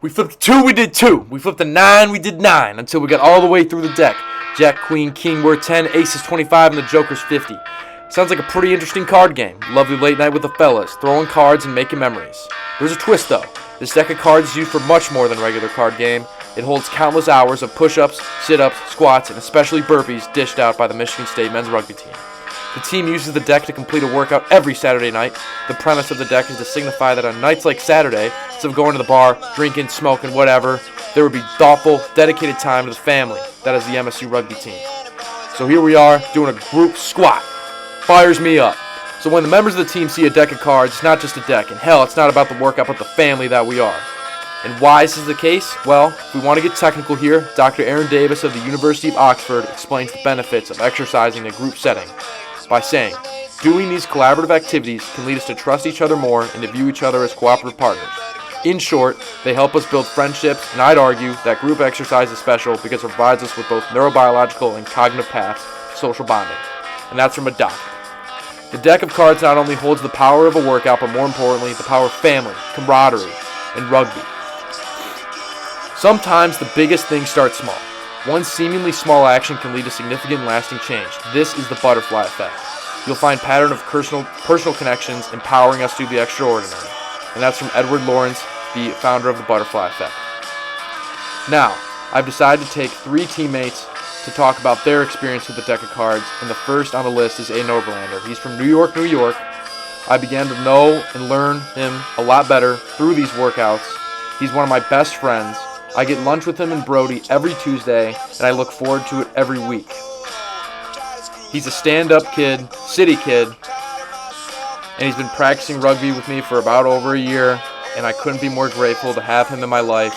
We flipped a 2, we did 2. We flipped a 9, we did 9. Until we got all the way through the deck. Jack, Queen, King worth 10, Aces 25, and the Joker's 50. Sounds like a pretty interesting card game. Lovely late night with the fellas, throwing cards and making memories. There's a twist though. This deck of cards is used for much more than a regular card game. It holds countless hours of push-ups, sit-ups, squats, and especially burpees dished out by the Michigan State men's rugby team. The team uses the deck to complete a workout every Saturday night. The premise of the deck is to signify that on nights like Saturday, instead of going to the bar, drinking, smoking, whatever, there would be thoughtful, dedicated time to the family. That is the MSU rugby team. So here we are, doing a group squat. Fires me up. So when the members of the team see a deck of cards, it's not just a deck. And hell, it's not about the workout, but the family that we are. And why this is the case? Well, if we want to get technical here, Dr. Aaron Davis of the University of Oxford explains the benefits of exercising in a group setting by saying, doing these collaborative activities can lead us to trust each other more and to view each other as cooperative partners. In short, they help us build friendships, and I'd argue that group exercise is special because it provides us with both neurobiological and cognitive paths to social bonding. And that's from a doctor. The deck of cards not only holds the power of a workout, but more importantly, the power of family, camaraderie, and rugby. Sometimes the biggest things start small. One seemingly small action can lead to significant lasting change. This is the butterfly effect. You'll find pattern of personal connections empowering us to do the extraordinary. And that's from Edward Lawrence, the founder of the butterfly effect. Now, I've decided to take 3 teammates to talk about their experience with the deck of cards, and the first on the list is A. Noberlander. He's from New York, New York. I began to know and learn him a lot better through these workouts. He's one of my best friends. I get lunch with him and Brody every Tuesday, and I look forward to it every week. He's a stand-up kid, city kid, and he's been practicing rugby with me for about over a year, and I couldn't be more grateful to have him in my life,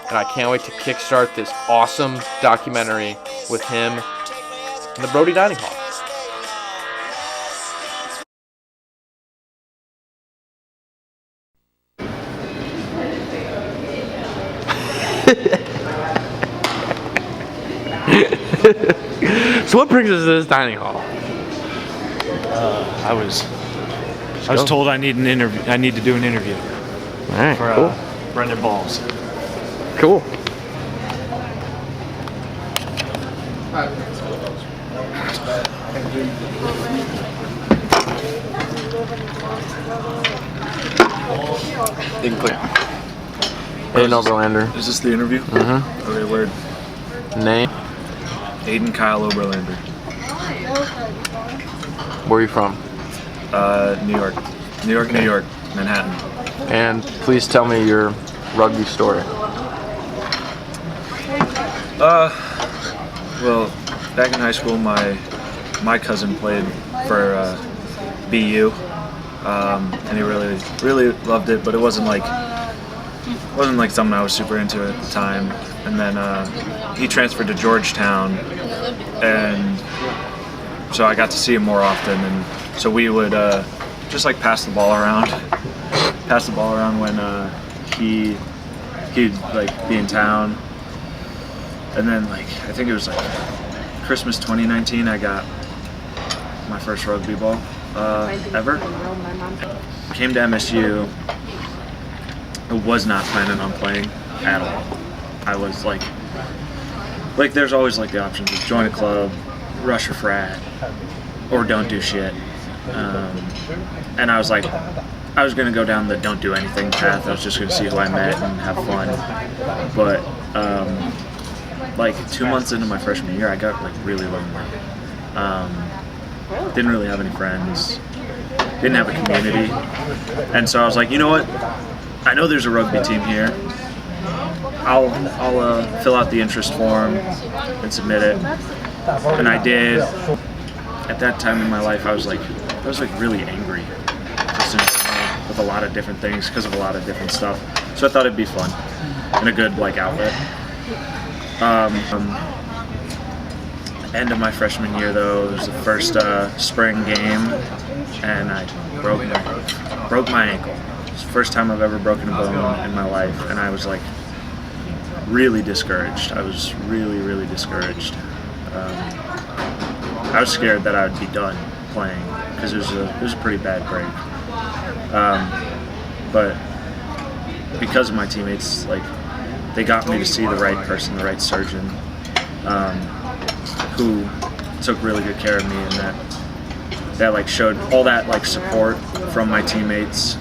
and I can't wait to kickstart this awesome documentary with him in the Brody Dining Hall. So what brings us to this dining hall? I was told I need an interview. I need to do an interview. All right, for cool. Brendan Balls. Cool. You can clear. Hey, Noberlander. Is this the interview? Mm-hmm. Okay, word. Name? Aiden Kyle Oberlander. Where are you from? New York. New York, Manhattan. And please tell me your rugby story. Well, back in high school, my cousin played for BU, and he really loved it. But it wasn't like something I was super into at the time. And then he transferred to Georgetown, and so I got to see him more often. And so we would just like pass the ball around when he'd like be in town. And then like I think it was like Christmas 2019, I got my first rugby ball ever. Came to MSU. I was not planning on playing at all. I was like there's always like the options of join a club, rush or frat, or don't do shit. And I was like, I was gonna go down the don't do anything path. I was just gonna see who I met and have fun. But like 2 months into my freshman year, I got like really lonely. Didn't really have any friends. Didn't have a community. And so I was like, you know what? I know there's a rugby team here. I'll fill out the interest form and submit it. And I did. At that time in my life, I was really angry with a lot of different things because of a lot of different stuff. So I thought it'd be fun and a good like outlet. End of my freshman year though, it was the first spring game, and I broke my ankle. It's the first time I've ever broken a bone in my life, and I was like really discouraged. I was really discouraged. I was scared that I would be done playing because it was a pretty bad break. But because of my teammates, like, they got me to see the right person, the right surgeon, who took really good care of me, and that like showed all that like support from my teammates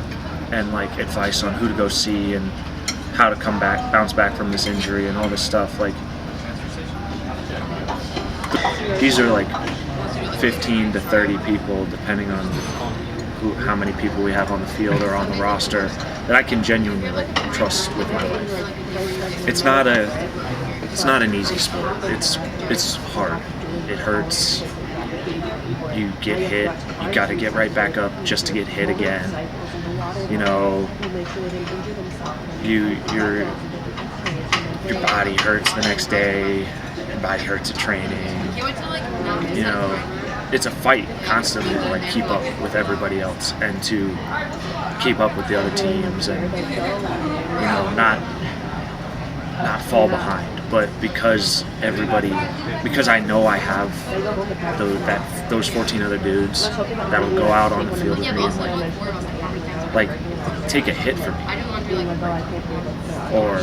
and like advice on who to go see and how to bounce back from this injury and all this stuff. Like, these are like 15 to 30 people, depending on how many people we have on the field or on the roster, that I can genuinely like trust with my life. It's not an easy sport. It's hard. It hurts. You get hit. You got to get right back up just to get hit again. You know, your body hurts the next day. Your body hurts at training. You know, it's a fight constantly to like keep up with everybody else and to keep up with the other teams and, you know, not fall behind. But because I know I have those 14 other dudes that will go out on the field with me and like take a hit for me, or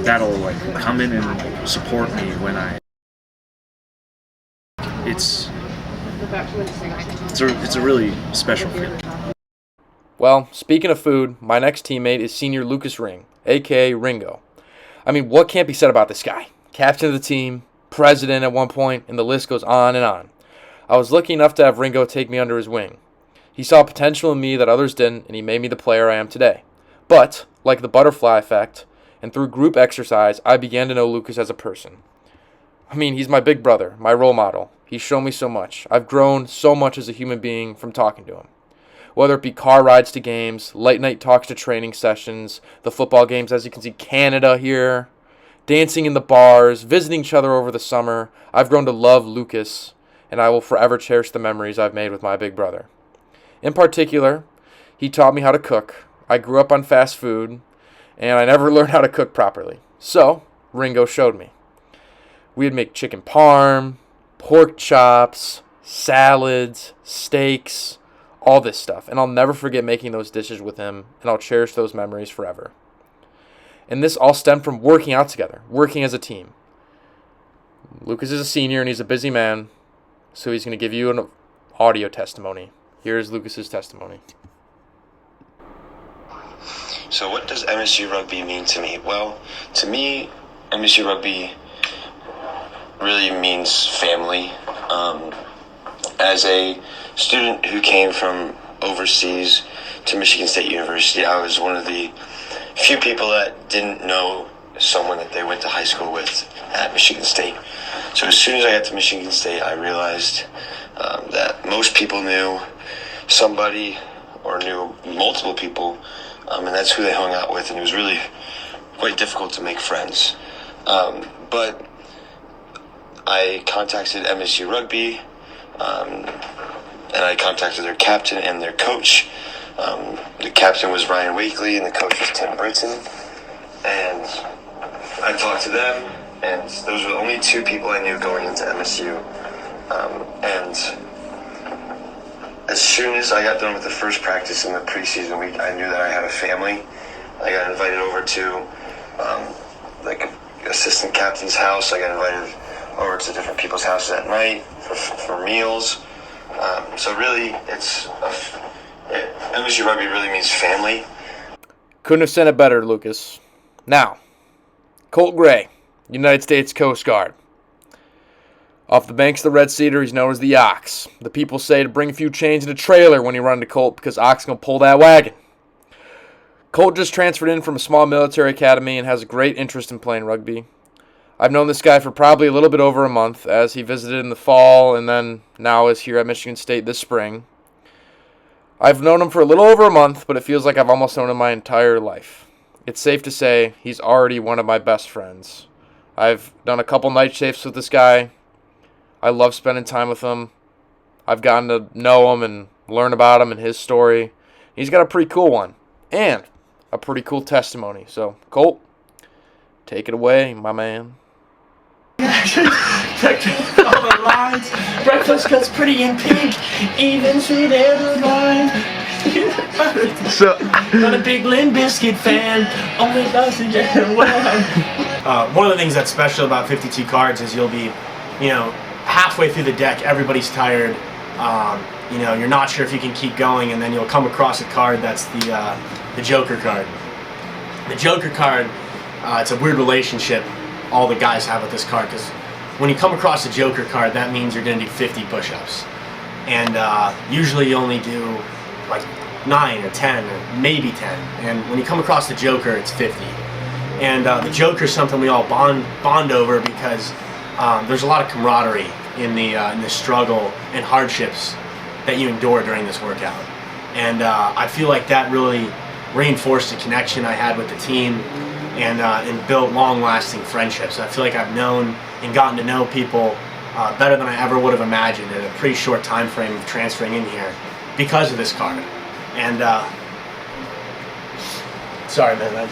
that'll like come in and support me when it's a really special feeling. Well, speaking of food, my next teammate is senior Lucas Ring, a.k.a. Ringo. I mean, what can't be said about this guy? Captain of the team, president at one point, and the list goes on and on. I was lucky enough to have Ringo take me under his wing. He saw potential in me that others didn't, and he made me the player I am today. But, like the butterfly effect, and through group exercise, I began to know Lucas as a person. I mean, he's my big brother, my role model. He's shown me so much. I've grown so much as a human being from talking to him. Whether it be car rides to games, late night talks to training sessions, the football games, as you can see, Canada here, dancing in the bars, visiting each other over the summer, I've grown to love Lucas, and I will forever cherish the memories I've made with my big brother. In particular, he taught me how to cook. I grew up on fast food, and I never learned how to cook properly. So, Ringo showed me. We'd make chicken parm, pork chops, salads, steaks, all this stuff. And I'll never forget making those dishes with him, and I'll cherish those memories forever. And this all stemmed from working out together, working as a team. Lucas is a senior, and he's a busy man, so he's going to give you an audio testimony. Here's Lucas's testimony. So what does MSU Rugby mean to me? Well, to me, MSU Rugby really means family. As a student who came from overseas to Michigan State University, I was one of the few people that didn't know someone that they went to high school with at Michigan State. So as soon as I got to Michigan State, I realized that most people knew somebody or knew multiple people, and that's who they hung out with, and it was really quite difficult to make friends. But I contacted MSU Rugby, and I contacted their captain and their coach. The captain was Ryan Wakely, and the coach was Tim Britton. And I talked to them, and those were the only two people I knew going into MSU. And as soon as I got done with the first practice in the preseason week, I knew that I had a family. I got invited over to like assistant captain's house. I got invited over to different people's houses at night for meals. So really, MSU Rugby really means family. Couldn't have said it better, Lucas. Now, Colt Gray, United States Coast Guard. Off the banks of the Red Cedar, he's known as the Ox. The people say to bring a few chains in a trailer when you run into Colt because Ox going to pull that wagon. Colt just transferred in from a small military academy and has a great interest in playing rugby. I've known this guy for probably a little bit over a month, as he visited in the fall and then now is here at Michigan State this spring. I've known him for a little over a month, but it feels like I've almost known him my entire life. It's safe to say he's already one of my best friends. I've done a couple night shifts with this guy. I love spending time with him. I've gotten to know him and learn about him and his story. He's got a pretty cool one and a pretty cool testimony. So, Colt, take it away, my man. All the lines. Breakfast cuts pretty in pink. Even food airline. So Not a big Limp Bizkit fan. Only does it get one of the things that's special about 52 cards is you'll be, halfway through the deck, everybody's tired. You're not sure if you can keep going, and then you'll come across a card that's the Joker card. The Joker card, it's a weird relationship all the guys have with this card, because when you come across a Joker card, that means you're going to do 50 push-ups. And usually you only do like 9 or 10 or maybe 10. And when you come across the Joker, it's 50. And the Joker is something we all bond over, because there's a lot of camaraderie in the struggle and hardships that you endure during this workout. And I feel like that really reinforced the connection I had with the team, and built long-lasting friendships. I feel like I've known and gotten to know people better than I ever would have imagined in a pretty short time frame of transferring in here because of this card. And sorry, man.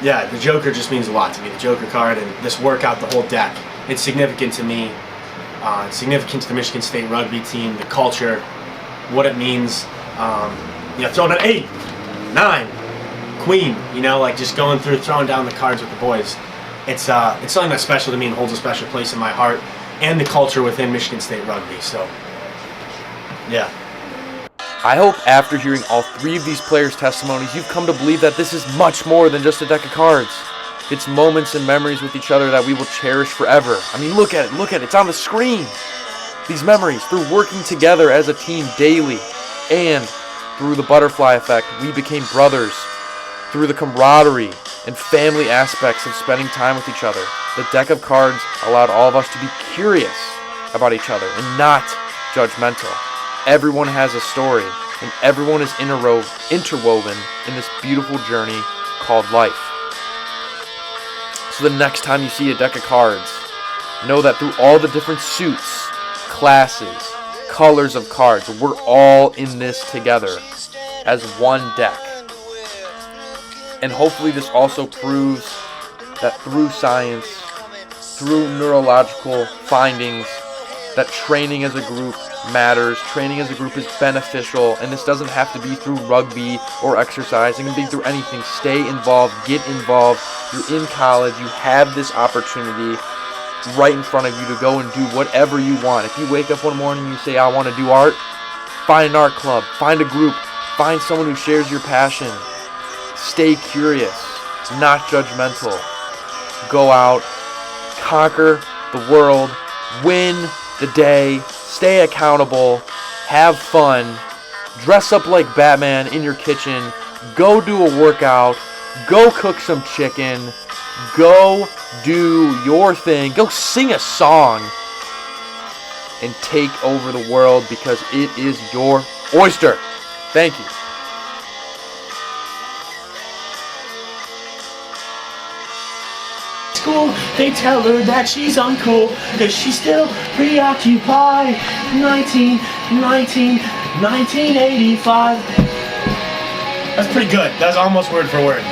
Yeah, the Joker just means a lot to me. The Joker card and this workout, the whole deck. It's significant to me. It's significant to the Michigan State rugby team, the culture, what it means. Throwing an 8, 9, queen. Like just going through, throwing down the cards with the boys. It's something that's special to me and holds a special place in my heart and the culture within Michigan State rugby. So, yeah. I hope after hearing all 3 of these players' testimonies, you've come to believe that this is much more than just a deck of cards. It's moments and memories with each other that we will cherish forever. I mean, look at it, it's on the screen. These memories, through working together as a team daily, and through the butterfly effect, we became brothers. Through the camaraderie and family aspects of spending time with each other, the deck of cards allowed all of us to be curious about each other and not judgmental. Everyone has a story, and everyone is interwoven in this beautiful journey called life. So the next time you see a deck of cards, know that through all the different suits, classes, colors of cards, we're all in this together as one deck. And hopefully this also proves that through science, through neurological findings, that training as a group matters, training as a group is beneficial, and this doesn't have to be through rugby or exercise. It can be through anything. Stay involved, get involved. You're in college, you have this opportunity right in front of you to go and do whatever you want. If you wake up one morning and you say, I want to do art, find an art club, find a group, find someone who shares your passion. Stay curious, not judgmental. Go out, conquer the world, win the day, stay accountable, have fun, dress up like Batman in your kitchen, go do a workout, go cook some chicken, go do your thing, go sing a song, and take over the world, because it is your oyster. Thank you. School, they tell her that she's uncool, cause she's still preoccupied. 1985. That's pretty good. That's almost word for word.